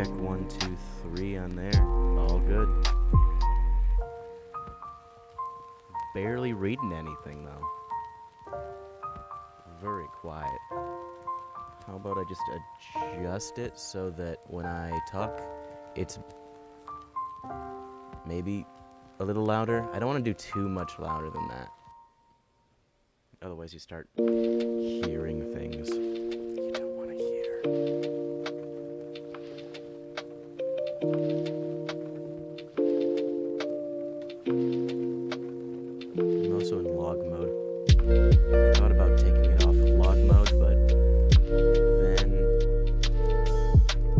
check 1, 2, 3 on there. All good. Barely reading anything though. Very quiet. How about I just adjust it so that when I talk, it's maybe a little louder. I don't want to do too much louder than that. Otherwise you start hearing things you don't want to hear. I'm also in log mode. I thought about taking it off of log mode, but then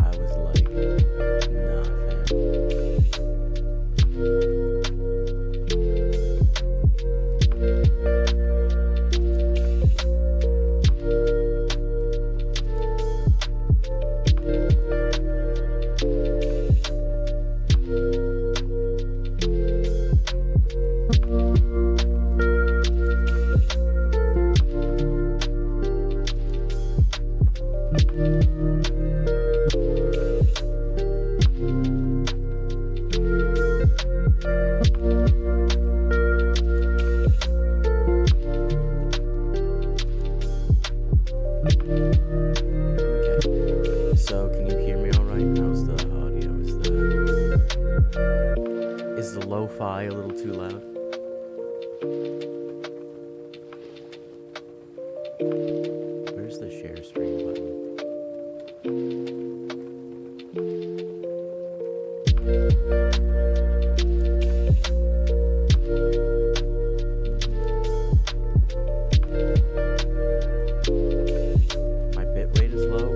I was like, nah, fam. So, can you hear me alright? How's the audio? Is the lo-fi a little too loud? Where's the share stream button? My bitrate is low?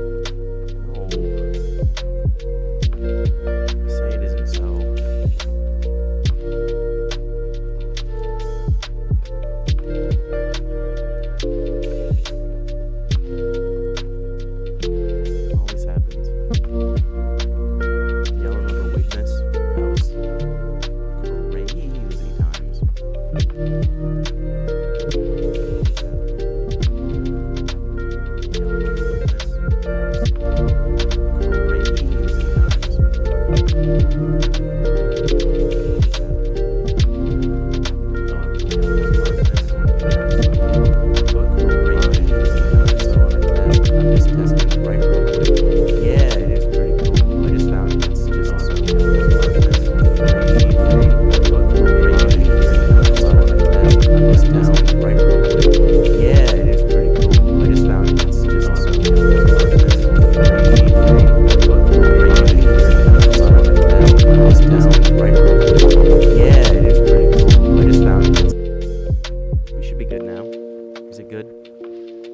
No. Say it isn't so. Always happens. Y'all remember Weakness? That was crazy times.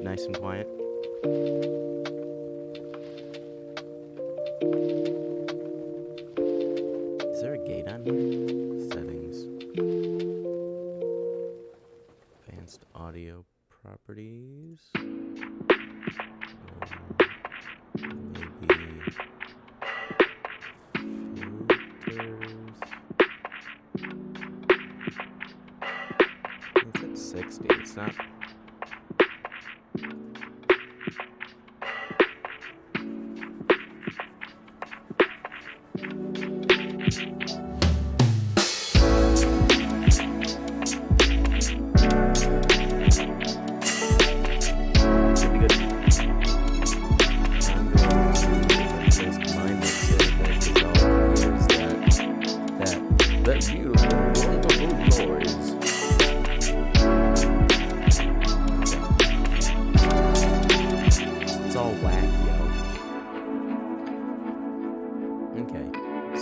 Nice and quiet. Is there a gate on here? Settings. Advanced audio properties. Maybe filters. It's at 60. It's not.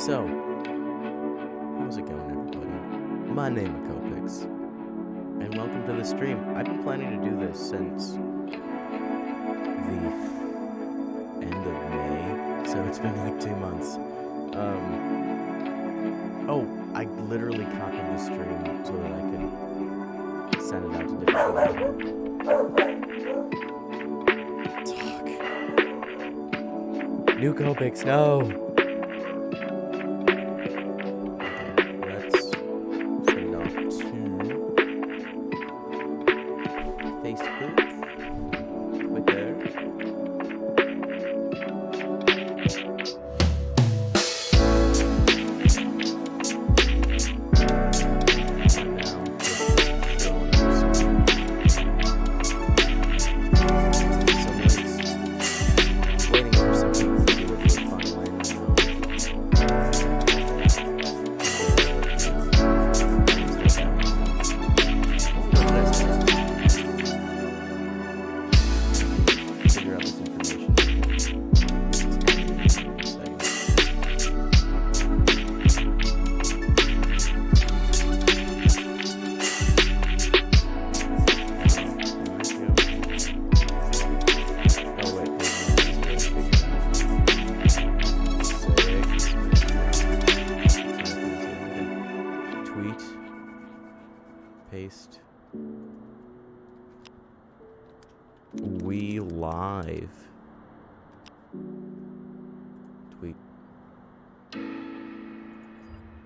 So, how's it going, everybody? My name is COPiX, and welcome to the stream. I've been planning to do this since the end of May, so it's been like 2 months. Oh, I literally copied the stream so that I could send it out to different people. Talk. New COPiX, no! paste. We live. Tweet.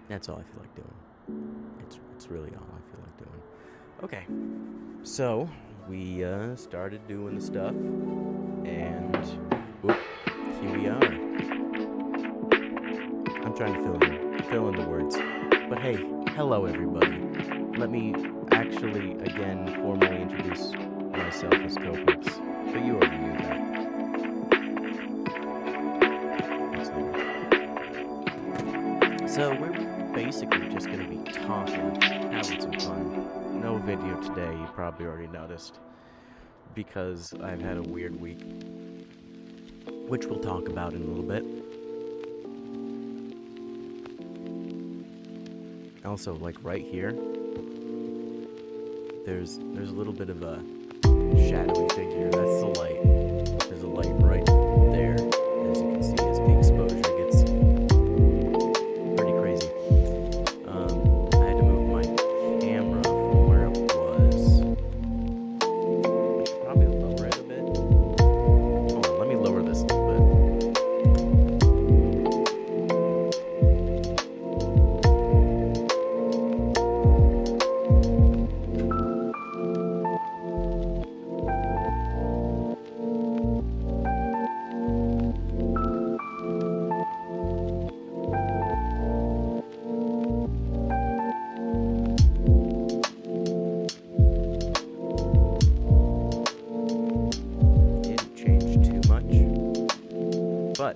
That's all I feel like doing. It's really all I feel like doing. Okay. So, we started doing the stuff, and here we are. I'm trying to fill in the words. But hey, hello everybody. Let me actually again formally introduce myself as COPiX, but you already knew that. So we're basically just going to be talking, having some fun. No video today, you probably already noticed, because I've had a weird week, which we'll talk about in a little bit. Also, like right here, there's a little bit of a shadowy figure. That's the light. There's a light right there, as you can see, as the exposure gets pretty crazy. I had to move my camera from where it was. Probably lower it a bit. Hold on, let me lower this a little bit. But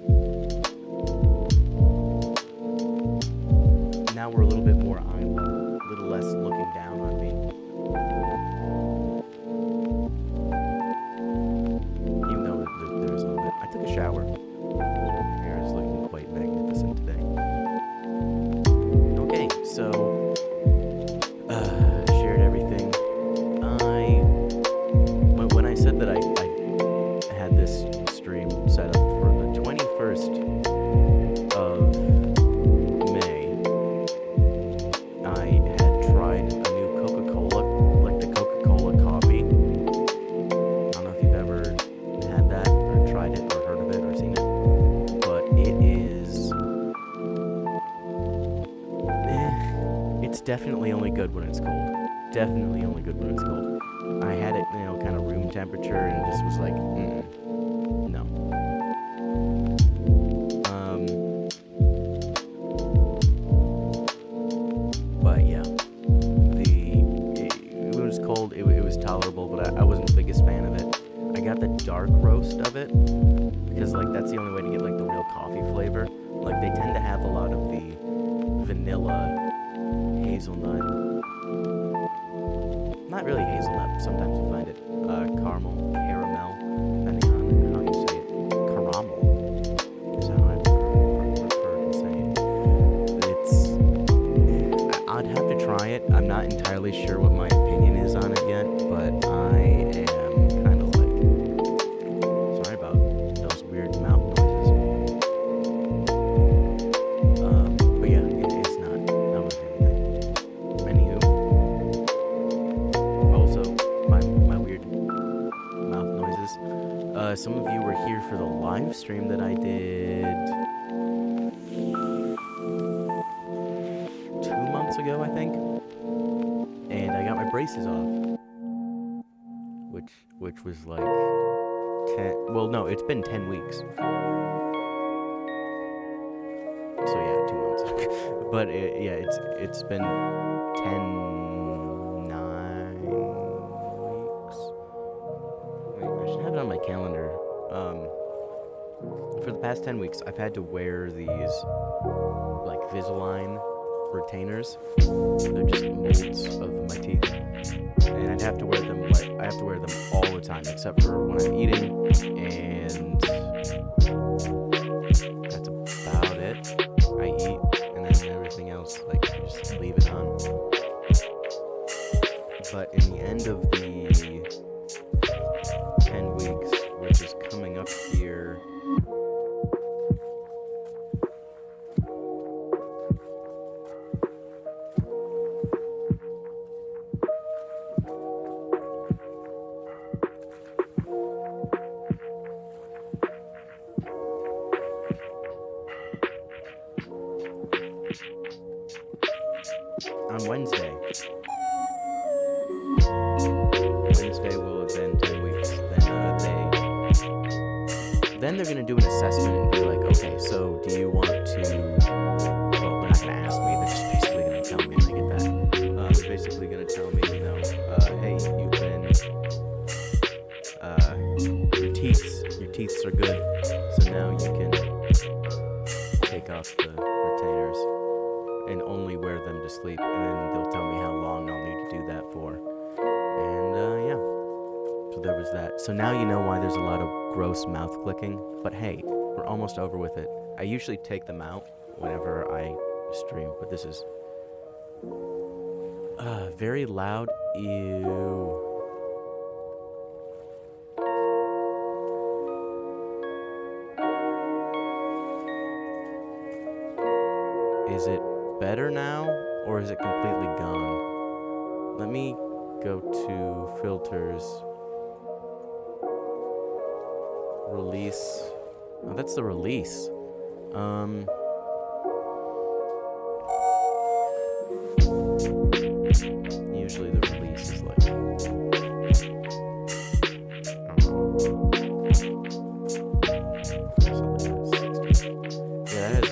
now we're a little bit more eye level, a little less looking down on me. Even though there's a little bit. I took a shower. My hair is looking quite magnificent today. Okay, so shared everything. When I said that I had this stream set up for the 21st of May, I had tried a new Coca-Cola, like the Coca-Cola coffee. I don't know if you've ever had that, or tried it, or heard of it, or seen it, but it is... it's definitely only good when it's cold. Definitely only good when it's cold. I had it, kind of room temperature, and just was like, no. But yeah, it was cold. It was tolerable, but I wasn't the biggest fan of it. I got the dark roast of it because that's the only way to get the real coffee flavor. They tend to have a lot of the vanilla, hazelnut. Not really hazelnut. Sometimes you find it caramel, caramel, depending on how you say it. Caramel is how I prefer to say it. I'd have to try it. I'm not entirely sure what my opinion is on it yet, but I am kind of sorry about those weird mouth noises. But yeah, it's not my favorite thing. Anywho. Also, my weird mouth noises. Some of you were here for the live stream that I did 2 months ago, I think. And I got my braces off. Which was 10... Well, no, it's been 10 weeks. So yeah, 2 months. But it's been 9 weeks. Wait, I should have it on my calendar. For the past 10 weeks, I've had to wear these Invisalign retainers. They're just molds of my teeth, and I'd have to wear them. I have to wear them all the time, except for when I'm eating, and that's about it. I eat, and then everything else, you just leave it on. But in the end of the 10 weeks, which is coming up here. on Wednesday. Wednesday will have been 10 weeks. Then they're gonna do an assessment and be like, okay, so do you want to? Well, they're not gonna ask me. They're just basically gonna tell me. I get that. They're basically gonna tell me, you know, hey, you've been, your teeth are good, so now you can take off the retainers and only wear them to sleep, and then they'll tell me how long I'll need to do that for. And yeah, so there was that. So now you know why there's a lot of gross mouth clicking, but hey, we're almost over with it. I usually take them out whenever I stream, but this is very loud. Ew. Is it better now, or is it completely gone? Let me go to filters. Release. Oh, that's the release. Usually the release is like, yeah, that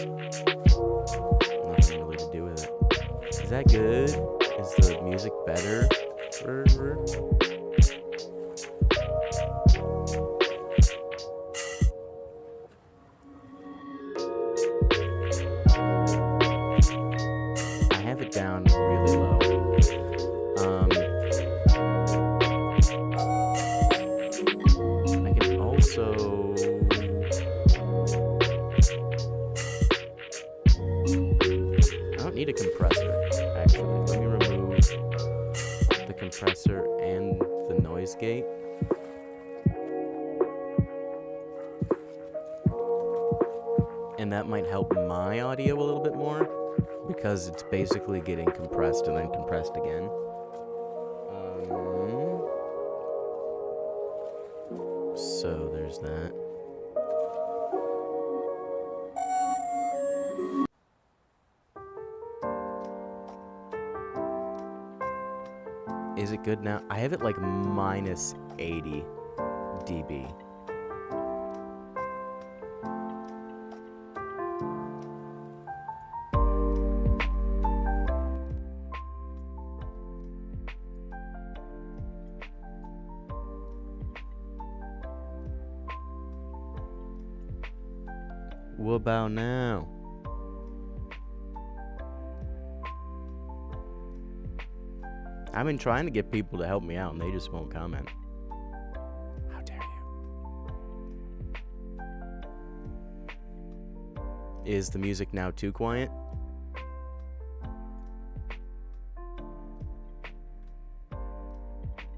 has nothing really to do with it. Is that good? Is the music better? I have it down really low. I can also... I don't need a compressor, actually. Let me remove the compressor and the noise gate. And that might help my audio a little bit more, because it's basically getting compressed and then compressed again. So there's that. Is it good now? I have it like minus 80 dB. What about now? I've been trying to get people to help me out and they just won't comment. How dare you? Is the music now too quiet?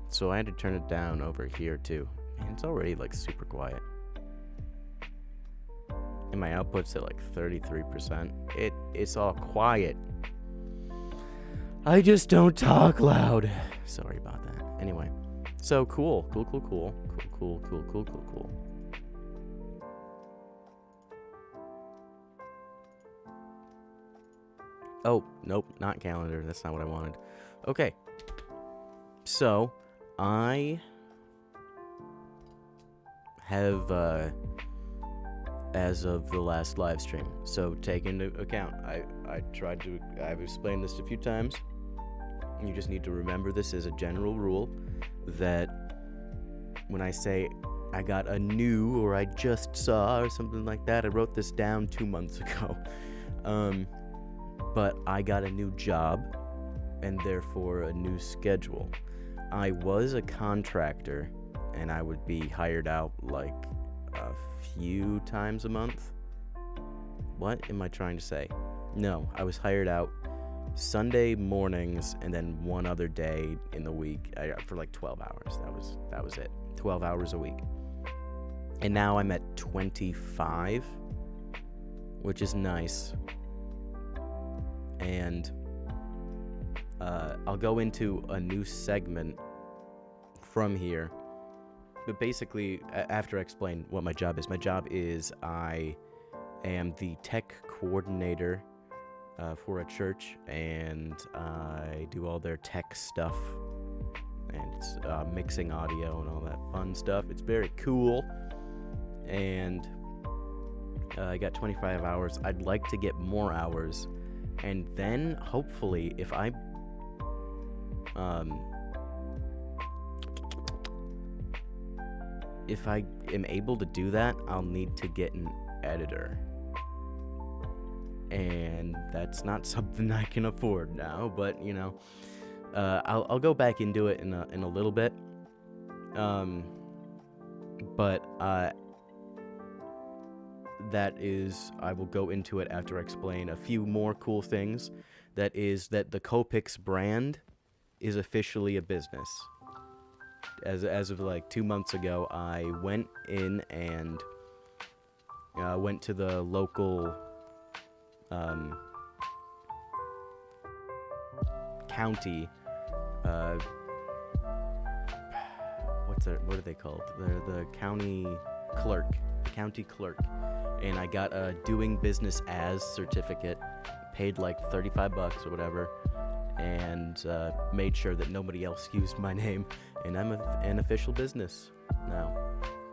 So I had to turn it down over here too. Man, it's already like super quiet. And my output's at like 33%. It's all quiet. I just don't talk loud. Sorry about that. Anyway, so cool. Oh, nope, not calendar. That's not what I wanted. Okay. So, I have, as of the last live stream. So take into account, I've explained this a few times. You just need to remember this as a general rule, that when I say I got a new or I just saw or something like that, I wrote this down 2 months ago. But I got a new job and therefore a new schedule. I was a contractor and I would be hired out like a few times a month. What am I trying to say? No, I was hired out Sunday mornings and then one other day in the week for like 12 hours. That was it. 12 hours a week. And now I'm at 25, which is nice. And I'll go into a new segment from here. But basically, after I explain what my job is I am the tech coordinator for a church, and I do all their tech stuff, and it's mixing audio and all that fun stuff. It's very cool, and I got 25 hours. I'd like to get more hours, and then hopefully if I am able to do that, I'll need to get an editor, and that's not something I can afford now, but you know, I'll go back into it in a little bit, but that is, I will go into it after I explain a few more cool things. That is that the COPiX brand is officially a business. As of like 2 months ago, I went in and went to the local county. What are they called? They're the county clerk. County clerk. And I got a doing business as certificate, paid like $35 or whatever, and made sure that nobody else used my name, and I'm an official business now.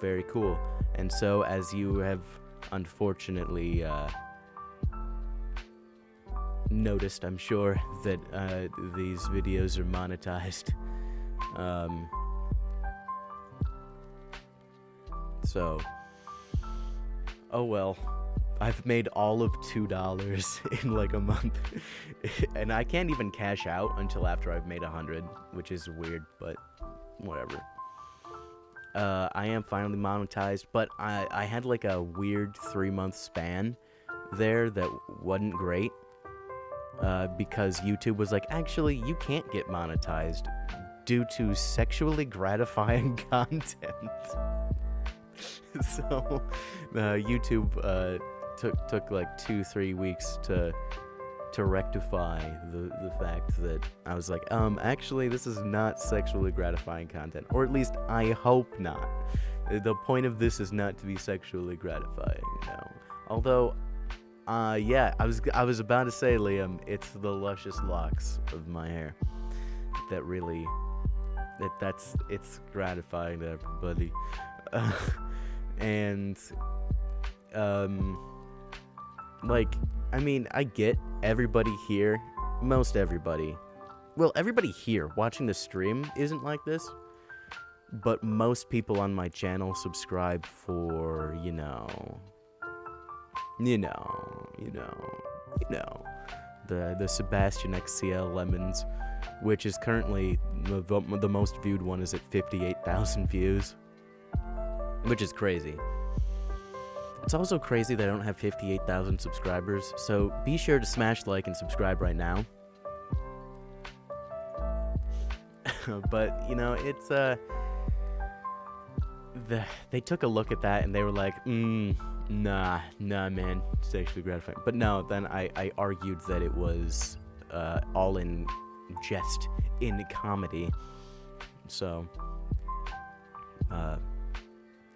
Very cool. And so, as you have unfortunately noticed, I'm sure, that these videos are monetized. So, oh well, I've made all of $2 in like a month, and I can't even cash out until after I've made 100, which is weird, but whatever. I am finally monetized, but I had like a weird 3-month span there that wasn't great, because YouTube was like, actually, you can't get monetized due to sexually gratifying content. So YouTube took like 2-3 weeks to rectify the fact that I was like, actually, this is not sexually gratifying content, or at least I hope not. The point of this is not to be sexually gratifying, you know. Although, yeah, I was about to say, Liam, it's the luscious locks of my hair that really, it's gratifying to everybody. And like, I mean, I get everybody here, most everybody, well, everybody here watching the stream isn't like this, but most people on my channel subscribe for, you know, the Sebastian XCL Lemons, which is currently the most viewed one is at 58,000 views, which is crazy. It's also crazy that I don't have 58,000 subscribers, so be sure to smash like and subscribe right now. But, you know, it's, they took a look at that and they were like, nah, man, sexually gratifying. But no, then I argued that it was, all in jest, in comedy. So,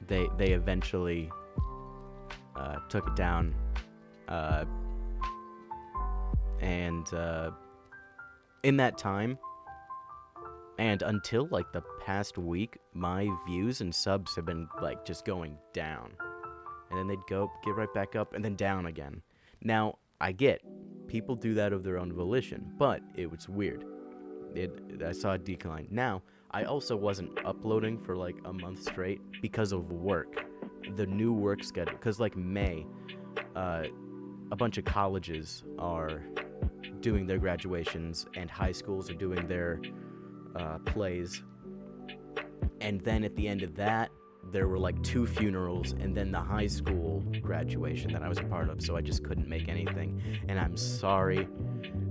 they eventually took it down, and in that time, and until like the past week, my views and subs have been like just going down, and then they'd get right back up and then down again. Now, I get people do that of their own volition, but it was weird. I saw a decline. Now, I also wasn't uploading for like a month straight because of work. The new work schedule, because like May, a bunch of colleges are doing their graduations and high schools are doing their plays, and then at the end of that there were like 2 funerals and then the high school graduation that I was a part of, so I just couldn't make anything, and I'm sorry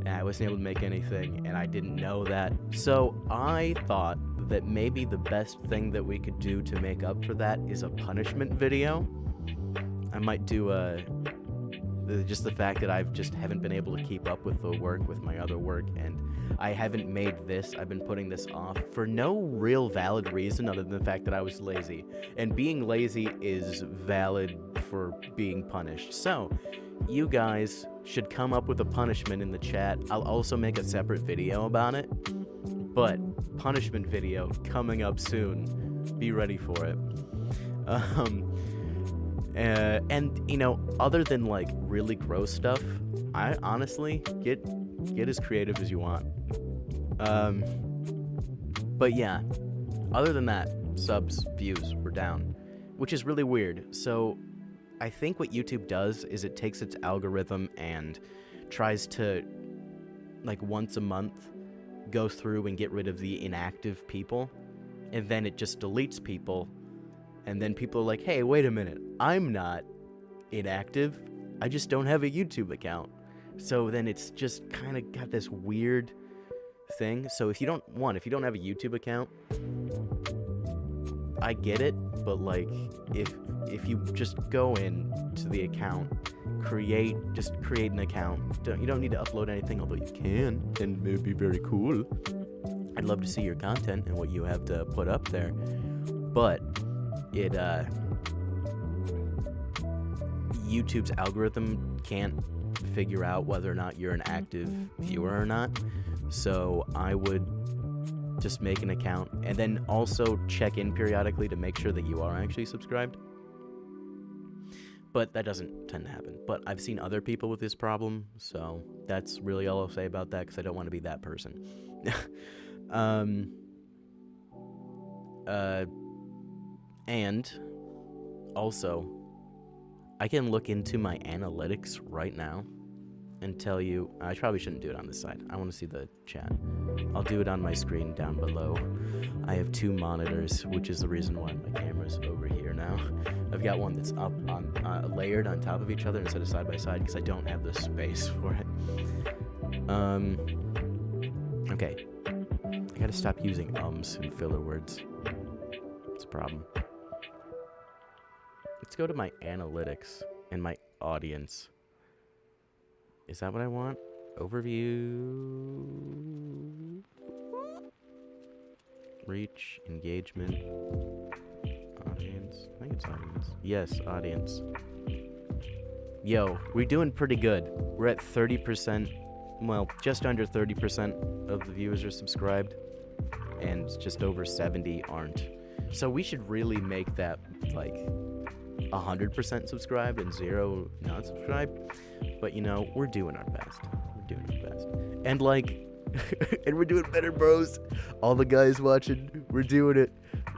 I wasn't able to make anything, and I didn't know that. So I thought that maybe the best thing that we could do to make up for that is a punishment video. I might do just the fact that I've just haven't been able to keep up with the work, with my other work, and I haven't made this. I've been putting this off for no real valid reason other than the fact that I was lazy. And being lazy is valid for being punished. So, you guys should come up with a punishment in the chat. I'll also make a separate video about it. But, punishment video coming up soon. Be ready for it. And, you know, other than, like, really gross stuff, I honestly, get as creative as you want. But yeah, other than that, subs, views were down, which is really weird. So, I think what YouTube does is it takes its algorithm and tries to, like, once a month, go through and get rid of the inactive people, and then it just deletes people. And then people are like, hey, wait a minute, I'm not inactive, I just don't have a YouTube account. So then it's just kind of got this weird thing. So if you don't have a YouTube account, I get it, but like, if you just go in to the account, create an account. You don't need to upload anything, although you can, and it would be very cool. I'd love to see your content and what you have to put up there, but YouTube's algorithm can't figure out whether or not you're an active viewer or not. So I would just make an account and then also check in periodically to make sure that you are actually subscribed. But that doesn't tend to happen. But I've seen other people with this problem, so that's really all I'll say about that, because I don't want to be that person. And also, I can look into my analytics right now and tell you, I probably shouldn't do it on this side. I want to see the chat. I'll do it on my screen down below. I have two monitors, which is the reason why my camera's over here now. I've got one that's up on layered on top of each other instead of side by side because I don't have the space for it. Okay. I gotta stop using ums and filler words. It's a problem. Let's go to my analytics and my audience. Is that what I want? Overview. Reach, engagement, audience. I think it's audience. Yes, audience. Yo, we're doing pretty good. We're at 30%. Well, just under 30% of the viewers are subscribed, and just over 70 aren't. So we should really make that like 100% subscribed and 0 not subscribed. But you know, we're doing our best. We're doing our best. And like, and we're doing better, bros. All the guys watching, we're doing it.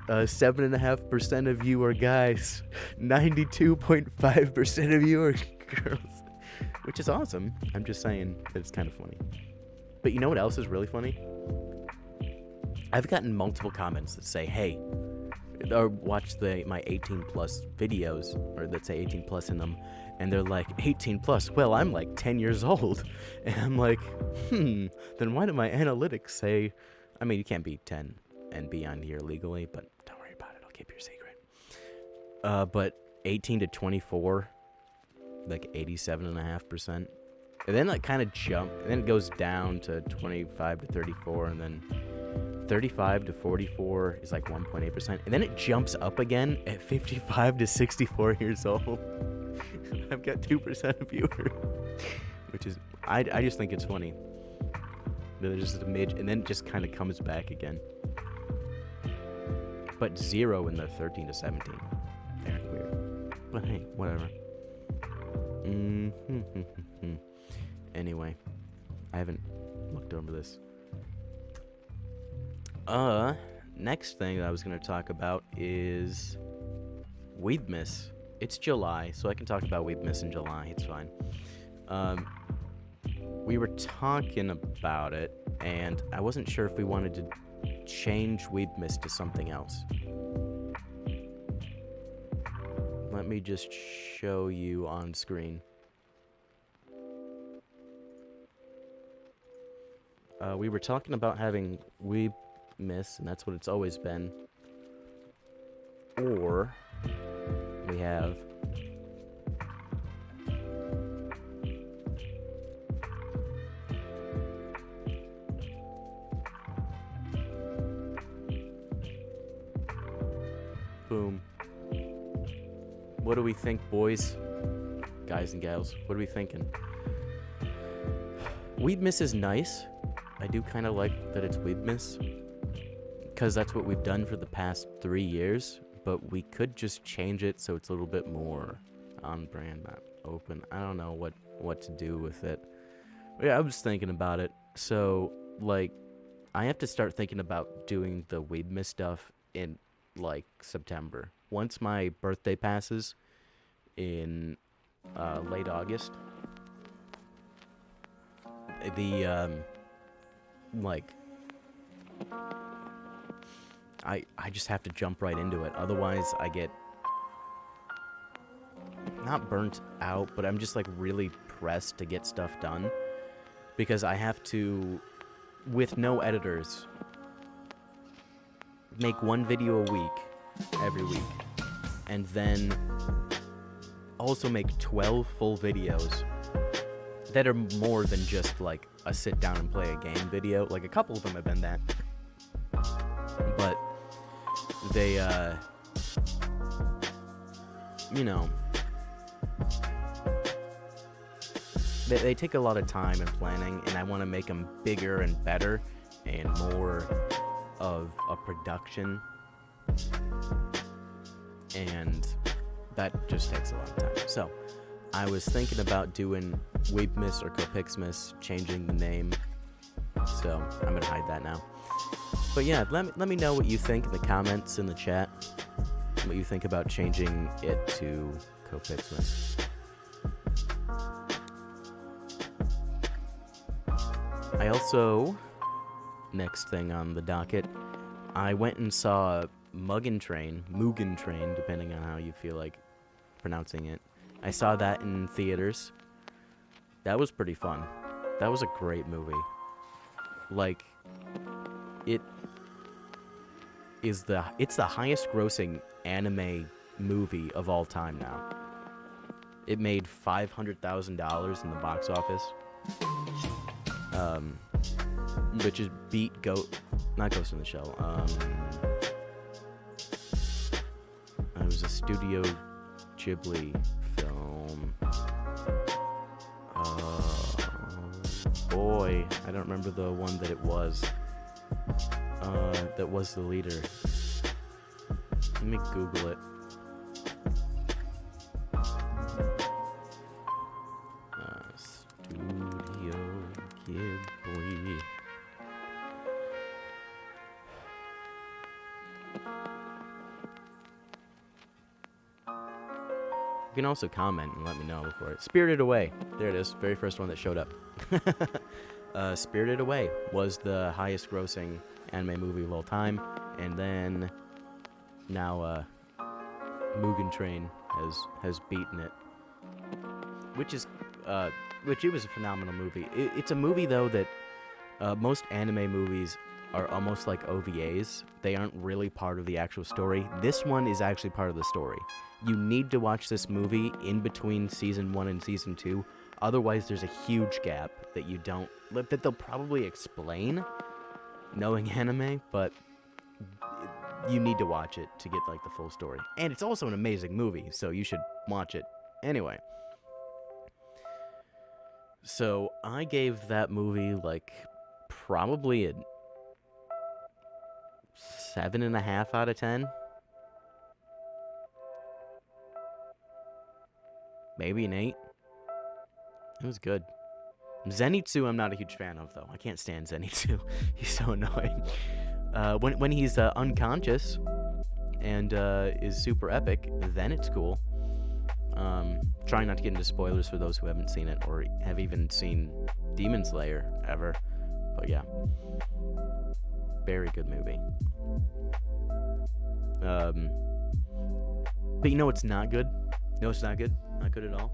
7.5% of you are guys. 92.5% of you are girls. Which is awesome. I'm just saying that it's kind of funny. But you know what else is really funny? I've gotten multiple comments that say, hey, or watch my 18 plus videos, or that say 18 plus in them, and they're like, 18 plus, well, I'm like 10 years old. And I'm like, then why do my analytics say, I mean, you can't be 10 and be on here legally, but don't worry about it, I'll keep your secret. But 18 to 24, like 87.5%. And then like kind of jump, and then it goes down to 25 to 34, and then 35 to 44 is like 1.8%, and then it jumps up again at 55 to 64 years old. I've got 2% of viewers, which is, I just think it's funny. There's just a midge, and then it just kind of comes back again. But 0 in the 13 to 17. Very weird. But hey, whatever. Anyway, I haven't looked over this. Next thing that I was going to talk about is Weebmas. It's July, so I can talk about Weebmas in July. It's fine. We were talking about it, and I wasn't sure if we wanted to change Weebmas to something else. Let me just show you on screen. We were talking about having Weebmas, and that's what it's always been. Or we have Boom. What do we think, boys? Guys and gals, what are we thinking? Weebmas is nice. I do kind of like that it's Weebmas, because that's what we've done for the past 3 years, but we could just change it so it's a little bit more on brand, not open. I don't know what to do with it. But yeah, I was thinking about it. So, like, I have to start thinking about doing the Weebmas stuff in, like, September. Once my birthday passes in late August, like, I just have to jump right into it. Otherwise, I get not burnt out, but I'm just, like, really pressed to get stuff done. Because I have to, with no editors, make 1 video a week, every week. And then also make 12 full videos that are more than just, like, a sit down and play a game video. Like, a couple of them have been that. But they, you know, they take a lot of time and planning, and I want to make them bigger and better and more of a production. And that just takes a lot of time. So I was thinking about doing Weebmas or COPiXmas, changing the name. So I'm going to hide that now. But yeah, let me know what you think in the comments in the chat. What you think about changing it to COPiXmas. I also, next thing on the docket, I went and saw Mugen Train, depending on how you feel like pronouncing it. I saw that in theaters. That was pretty fun. That was a great movie. Like, it's the highest grossing anime movie of all time now. It made $500,000 in the box office. Which is beat not Ghost in the Shell. It was a Studio Ghibli film. Boy, I don't remember the one that it was. That was the leader. Let me Google it. Studio Ghibli. You can also comment and let me know before it. Spirited Away. There it is. Very first one that showed up. Spirited Away was the highest grossing anime movie of all time. And then now Mugen Train has beaten it. Which it was a phenomenal movie. It's a movie, though, that most anime movies are almost like OVAs. They aren't really part of the actual story. This one is actually part of the story. You need to watch this movie in between season 1 and season 2. Otherwise, there's a huge gap that they'll probably explain, knowing anime, but you need to watch it to get, like, the full story. And it's also an amazing movie, so you should watch it anyway. So I gave that movie, like, probably a 7.5 out of 10. Maybe an 8. It was good. Zenitsu I'm not a huge fan of, though. I can't stand Zenitsu. He's so annoying. When he's unconscious and is super epic, then it's cool. Trying not to get into spoilers for those who haven't seen it or have even seen Demon Slayer ever. But yeah. Very good movie. But you know what's not good? No, it's not good. Not good at all.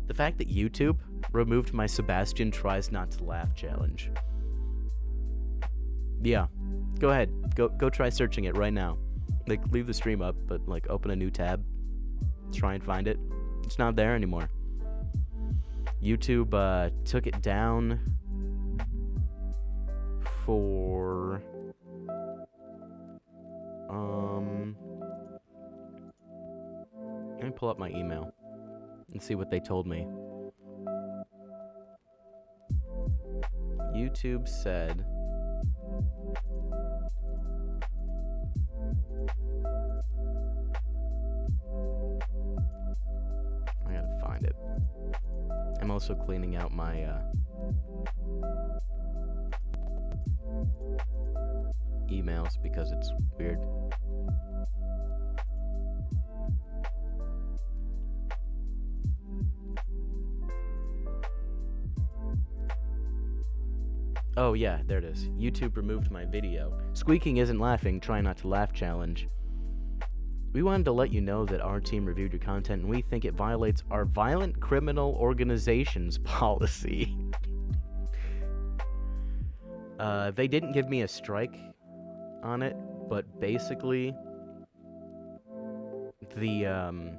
The fact that YouTube removed my Sebastian Tries Not to Laugh challenge. Yeah. Go ahead. Go try searching it right now. Like, leave the stream up, but, like, open a new tab. Try and find it. It's not there anymore. YouTube took it down for Let me pull up my email and see what they told me. YouTube said... I gotta find it. I'm also cleaning out my emails because it's weird. Oh yeah, there it is. YouTube removed my video. Squeaking isn't laughing, try not to laugh challenge. We wanted to let you know that our team reviewed your content and we think it violates our violent criminal organizations policy. They didn't give me a strike on it, but basically the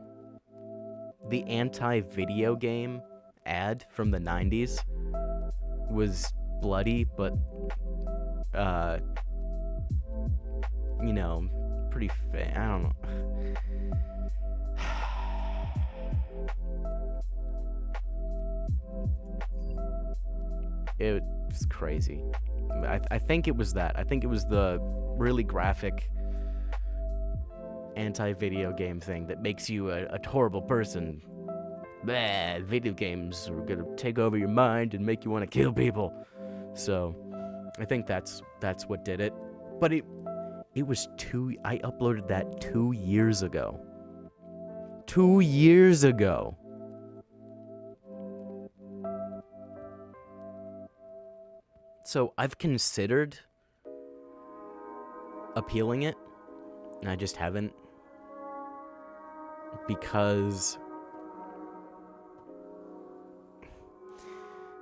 anti-video game ad from the 90s was bloody, but you know, pretty I don't know. It was crazy. I think it was that. I think it was the really graphic anti-video game thing that makes you a horrible person. Blah, video games are gonna take over your mind and make you want to kill people. So, I think that's what did it. But it was I uploaded that 2 years ago. 2 years ago. So, I've considered appealing it, and I just haven't. Because...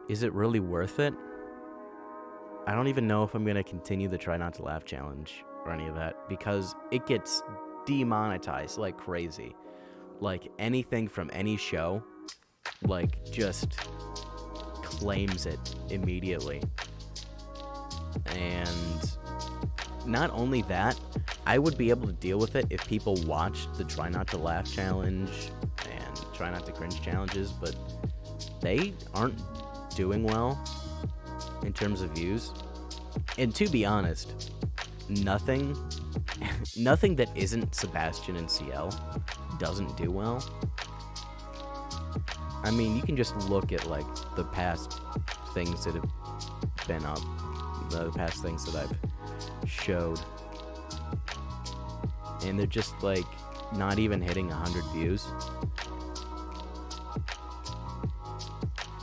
is it really worth it? I don't even know if I'm going to continue the Try Not to Laugh challenge or any of that, because it gets demonetized like crazy. Like, anything from any show, like, just claims it immediately. And not only that, I would be able to deal with it if people watched the Try Not to Laugh challenge and Try Not to Cringe challenges, but they aren't doing well in terms of views. And to be honest, nothing that isn't Sebastian and CL doesn't do well. I mean, you can just look at like the past things that have been up, the past things that I've showed, and they're just like not even hitting 100 views.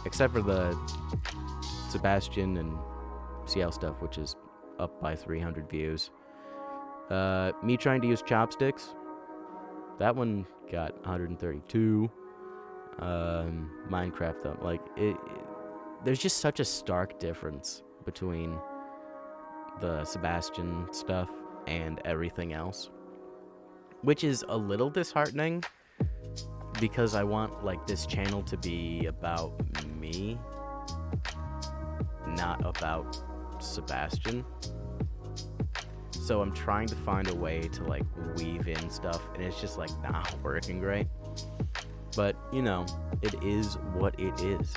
Except for the Sebastian and CL stuff, which is up by 300 views. Me trying to use chopsticks, that one got 132. Minecraft though, like there's just such a stark difference between the Sebastian stuff and everything else, which is a little disheartening, because I want like this channel to be about me, not about Sebastian. So I'm trying to find a way to like weave in stuff, and it's just like not working great. But you know, it is what it is.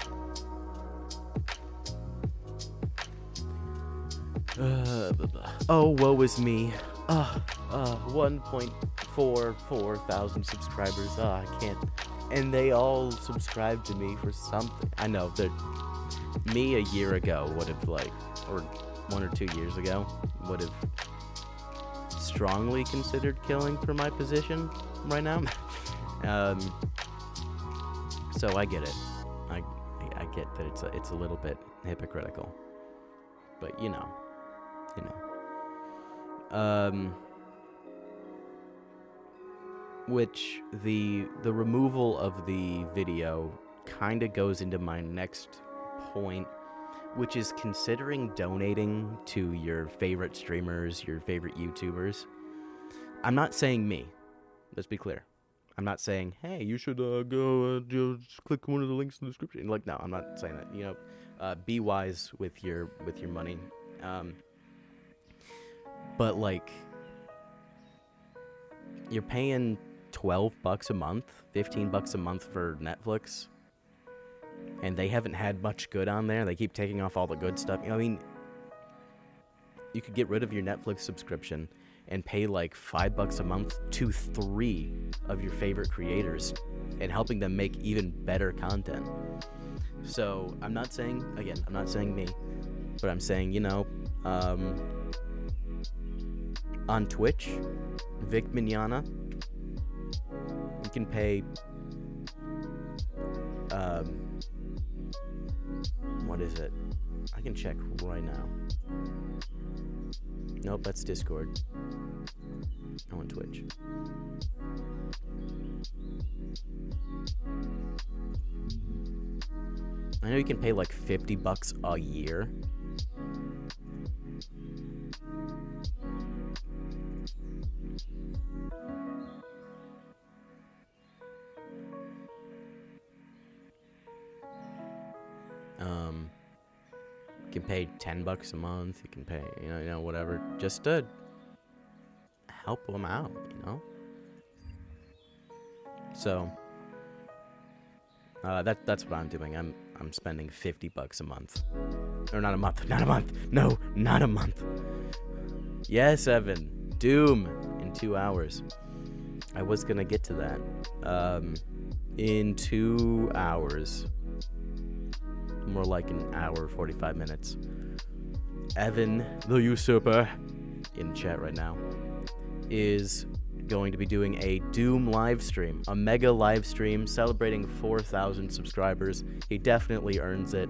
Oh, woe is me. 1.44 thousand subscribers. I can't. And they all subscribed to me for something. I know that me a year ago would have like, or 1 or 2 years ago, would have strongly considered killing for my position right now. So I get it. I get that it's a little bit hypocritical, but you know. Which the removal of the video kind of goes into my next point, which is considering donating to your favorite streamers, your favorite YouTubers. I'm not saying me. Let's be clear. I'm not saying, hey, you should go just click one of the links in the description. Like, no, I'm not saying that. You know, be wise with your money. But like, you're paying $12 a month, $15 a month for Netflix, and they haven't had much good on there. They keep taking off all the good stuff. You know, I mean, you could get rid of your Netflix subscription and pay like $5 a month to 3 of your favorite creators and helping them make even better content. So I'm not saying, again, I'm not saying me, but I'm saying, you know, on Twitch, Vic Mignogna, you can pay, what is it? I can check right now. Nope, that's Discord. I'm on Twitch. I know you can pay like $50 a year. You can pay $10 a month. You can pay, you know, whatever, just to help them out, you know. So that's what I'm doing. I'm spending $50 a month, or not a month, no, not a month. Yes, Evan, Doom in 2 hours. I was gonna get to that. In 2 hours. More like an hour, 45 minutes. Evan, the usurper, in chat right now, is going to be doing a Doom live stream, a mega live stream celebrating 4,000 subscribers. He definitely earns it.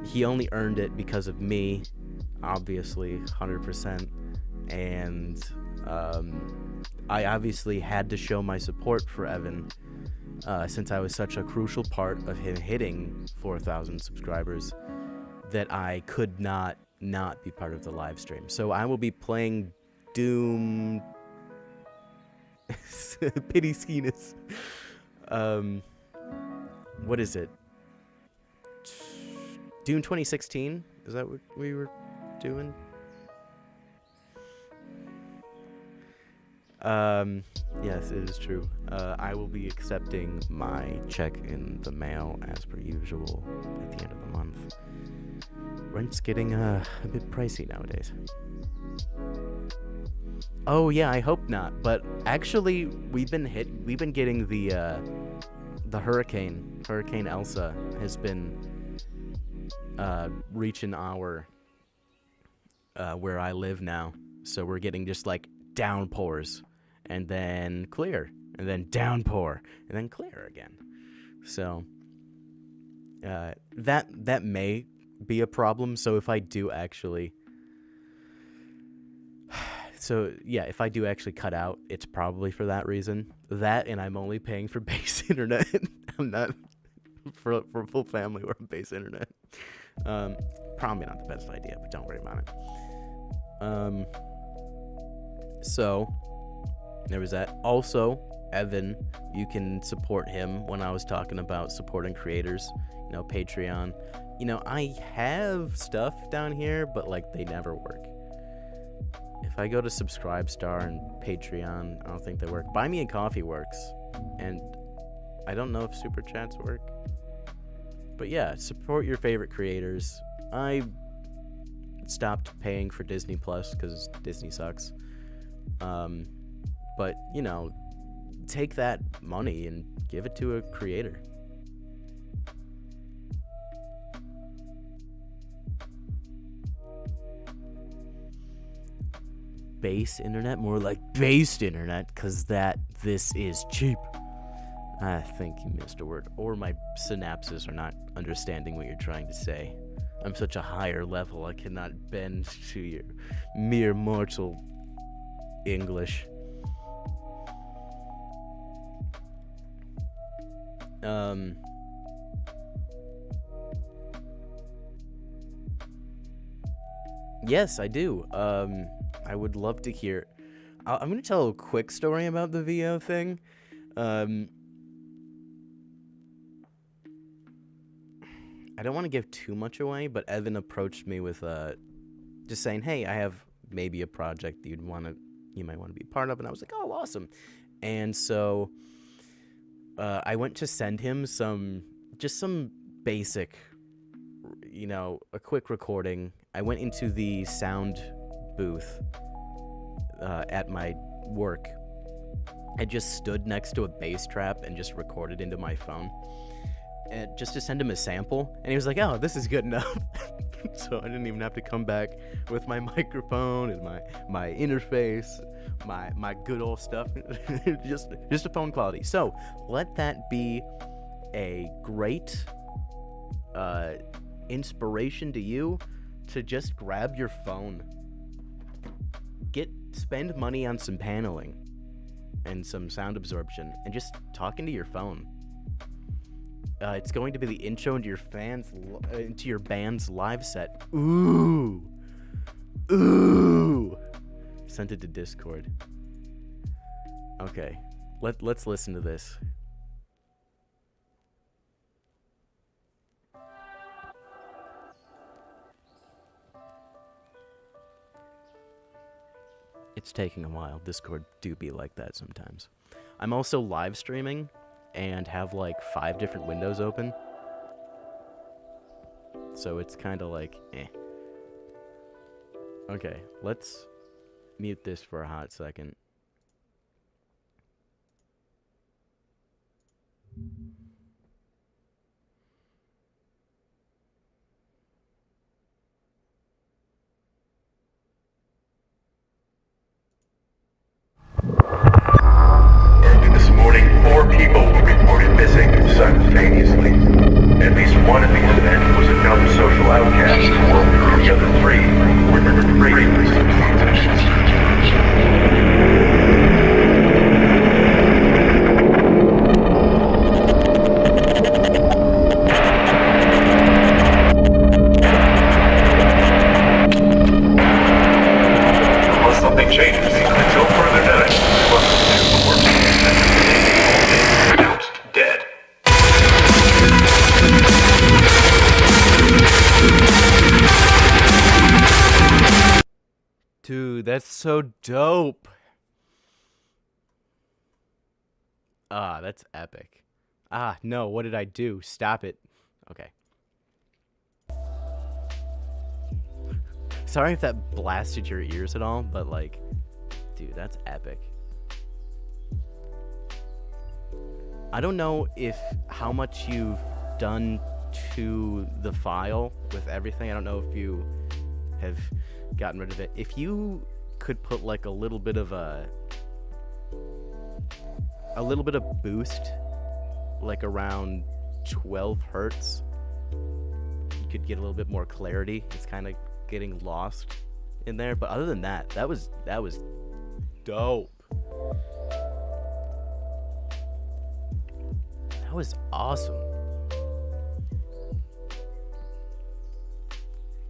He only earned it because of me, obviously, 100%. And I obviously had to show my support for Evan, since I was such a crucial part of him hitting 4,000 subscribers, that I could not be part of the live stream. So I will be playing Doom Pity Skeenness. What is it? Doom 2016? Is that what we were doing? Yes, it is true. I will be accepting my check in the mail as per usual at the end of the month. Rent's getting a bit pricey nowadays. Oh yeah, I hope not. But actually, we've been getting the hurricane. Hurricane Elsa has been reaching our where I live now. So we're getting just like downpours, and then clear, and then downpour, and then clear again. So that may be a problem. So if I do actually, if I do actually cut out, it's probably for that reason. That, and I'm only paying for base internet. I'm not for full family or base internet. Probably not the best idea, but don't worry about it. So there was that. Also, Evan, you can support him when I was talking about supporting creators, you know, Patreon. You know, I have stuff down here, but like they never work. If I go to Subscribestar and Patreon, I don't think they work. Buy Me a Coffee works, and I don't know if Super Chats work. But yeah, support your favorite creators. I stopped paying for Disney Plus because Disney sucks. But, you know, take that money and give it to a creator. Base internet? More like based internet, because this is cheap. I think you missed a word. Or my synapses are not understanding what you're trying to say. I'm such a higher level, I cannot bend to your mere mortal English. Yes, I do. I would love to hear. I'm going to tell a quick story about the VO thing. I don't want to give too much away, but Evan approached me with just saying, hey, I have maybe a project you'd want to you might want to be part of. And I was like, oh, awesome. And so I went to send him some basic, a quick recording. I went into the sound booth at my work. I just stood next to a bass trap and just recorded into my phone, and just to send him a sample. And he was like, oh, this is good enough. So I didn't even have to come back with my microphone and my interface, my good old stuff. just a phone quality. So let that be a great inspiration to you to just grab your phone, spend money on some paneling and some sound absorption, and just talk into your phone. It's going to be the intro into your band's live set. Ooh. Sent it to Discord. Okay, let's listen to this. It's taking a while. Discord do be like that sometimes. I'm also live streaming and have like 5 different windows open. So it's kind of like, eh. Okay, let's mute this for a hot second. This morning, 4 people were reported missing simultaneously. At least one of these men was a known social outcast, while the other 3 were gravely substances. Unless something changes, until further notice, welcome to the worst pronounced dead. Dude, that's so dope. Ah, that's epic. Ah, no, what did I do? Stop it. Okay. Sorry if that blasted your ears at all, but like, dude, that's epic. I don't know how much you've done to the file with everything. I don't know if you have gotten rid of it. If you could put like a little bit of boost, like around 12 hertz, you could get a little bit more clarity. It's kind of getting lost in there, but other than that, that was dope. That was awesome.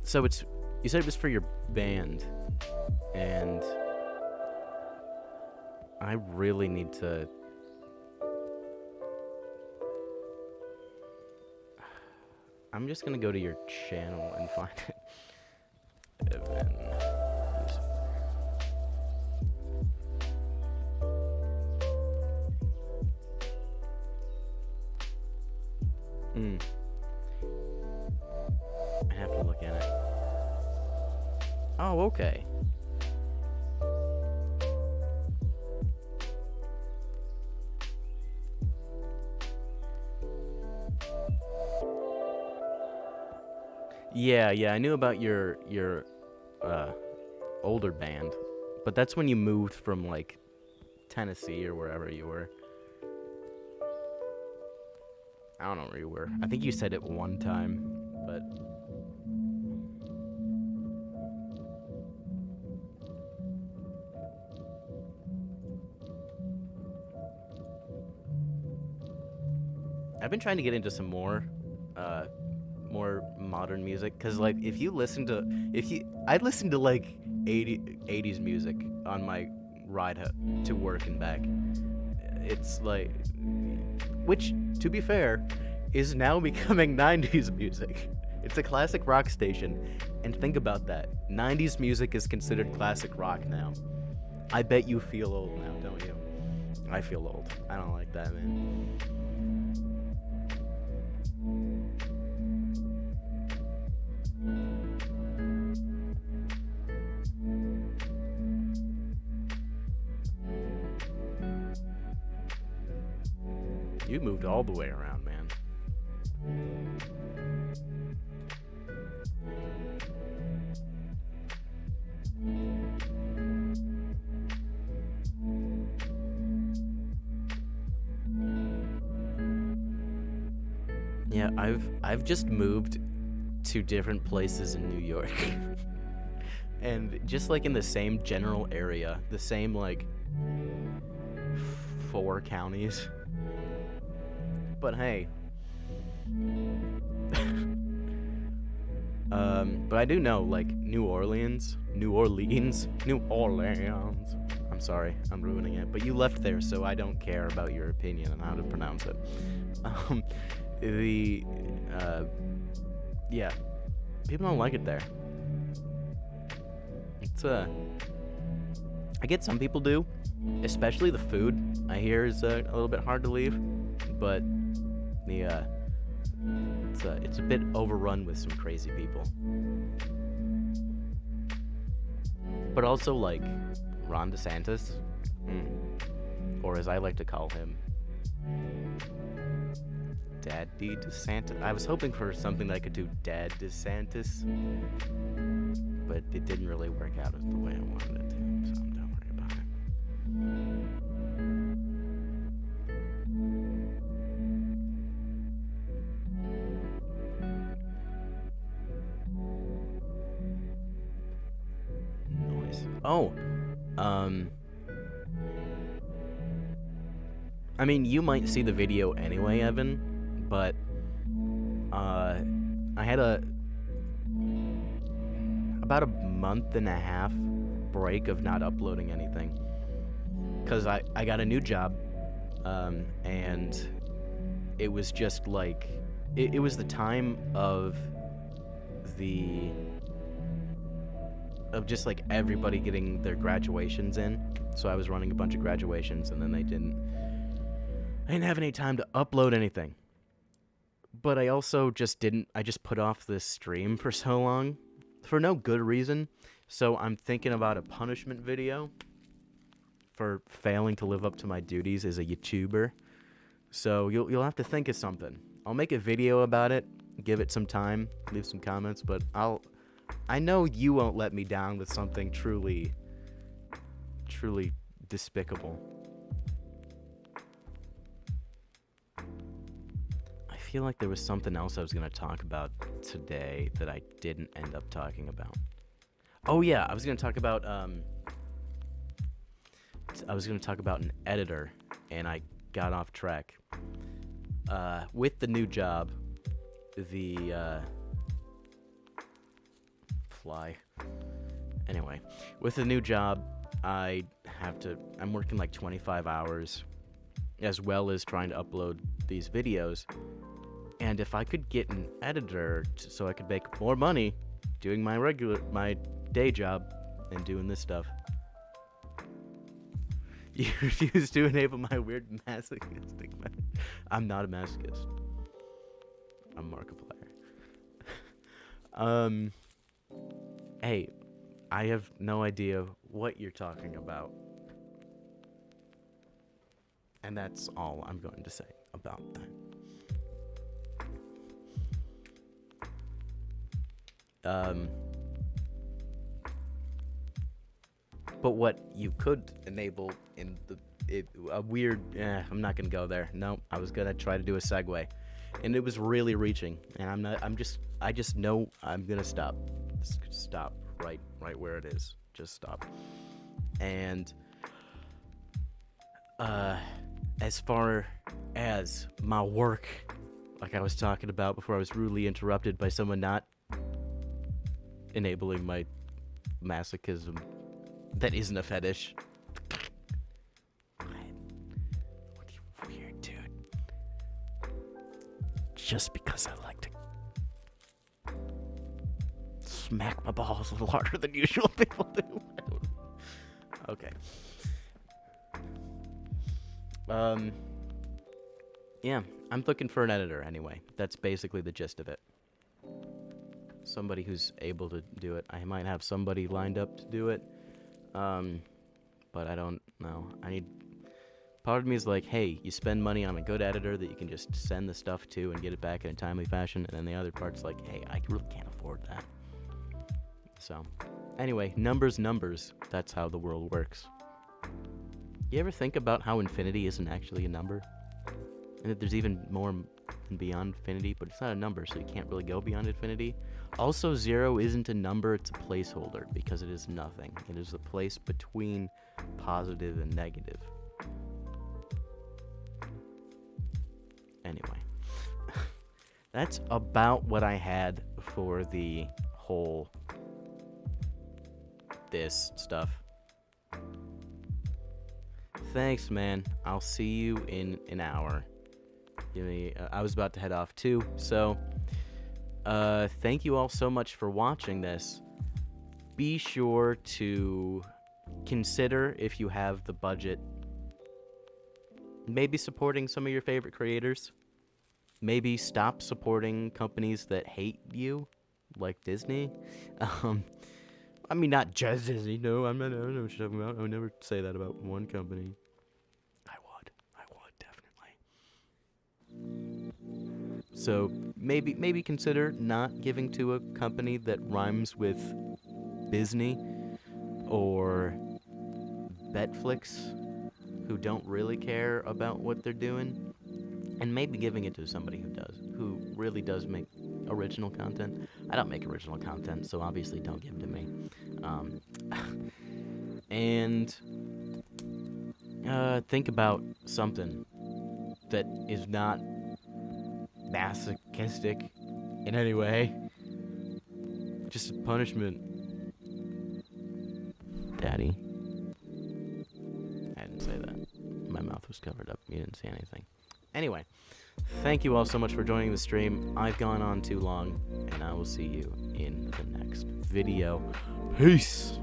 So you said it was for your band, and I really need to. I'm just gonna go to your channel and find it. I have to look at it. Oh, okay. Yeah, I knew about your older band, but that's when you moved from like Tennessee or wherever you were. I don't know where you were. I think you said it one time, but I've been trying to get into some more modern music, cause like I listen to like 80s music on my ride to work and back. It's like, which to be fair is now becoming 90s music. It's a classic rock station, and think about that. 90s music is considered classic rock now. I bet you feel old now, don't you? I feel old. I don't like that, man. You moved all the way around, man. Yeah, I've just moved to different places in New York. And just like in the same general area, the same like 4 counties. But hey. But I do know, like, New Orleans. I'm sorry, I'm ruining it. But you left there, so I don't care about your opinion on how to pronounce it. Yeah. People don't like it there. It's, I get some people do. Especially the food, I hear, is a little bit hard to leave. But it's a bit overrun with some crazy people. But also, like, Ron DeSantis, or as I like to call him, Daddy DeSantis. I was hoping for something that I could do Dad DeSantis, but it didn't really work out as the way I wanted it to, so don't worry about it. Oh, I mean, you might see the video anyway, Evan, but, I had about a month and a half break of not uploading anything, because I got a new job, and it was just like, it was the time of just like everybody getting their graduations in. So I was running a bunch of graduations, and then I didn't have any time to upload anything. But I also just put off this stream for so long for no good reason. So I'm thinking about a punishment video for failing to live up to my duties as a YouTuber. So you'll have to think of something. I'll make a video about it, give it some time, leave some comments, but I know you won't let me down with something truly despicable. I feel like there was something else I was going to talk about today that I didn't end up talking about. Oh yeah, I was going to talk about an editor, and I got off track. With the new job, Anyway, with the new job, I'm working like 25 hours, as well as trying to upload these videos. And if I could get an editor so I could make more money doing my day job and doing this stuff. You refuse to enable my weird masochistic method. I'm not a masochist. I'm Markiplier. Hey, I have no idea what you're talking about. And that's all I'm going to say about that. But what you could enable in I'm not gonna go there. No, I was gonna try to do a segue, and it was really reaching, and I just know I'm gonna stop. Stop right where it is. Just stop. And as far as my work, like I was talking about before, I was rudely interrupted by someone not enabling my masochism. That isn't a fetish. What are you weird, dude? Just because I like to smack my balls a little harder than usual people do. Okay. Yeah, I'm looking for an editor anyway. That's basically the gist of it. Somebody who's able to do it. I might have somebody lined up to do it. But I don't know. Part of me is like, hey, you spend money on a good editor that you can just send the stuff to and get it back in a timely fashion. And then the other part's like, hey, I really can't afford that. So, anyway, numbers. That's how the world works. You ever think about how infinity isn't actually a number? And that there's even more beyond infinity, but it's not a number, so you can't really go beyond infinity. Also, 0 isn't a number, it's a placeholder, because it is nothing. It is a place between positive and negative. Anyway, that's about what I had for the whole this stuff. Thanks, man. I'll see you in an hour. I was about to head off too, so thank you all so much for watching this. Be sure to consider, if you have the budget, maybe supporting some of your favorite creators. Maybe stop supporting companies that hate you, like Disney. I mean, not just Disney. No, I don't know what you're talking about. I would never say that about one company. I would definitely. So maybe consider not giving to a company that rhymes with Disney or Betflix, who don't really care about what they're doing, and maybe giving it to somebody who really does make original content. I don't make original content, so obviously don't give it to me. And think about something that is not masochistic in any way. Just a punishment. Daddy. I didn't say that. My mouth was covered up. You didn't see anything. Anyway, thank you all so much for joining the stream. I've gone on too long, and I will see you in the next video. Peace!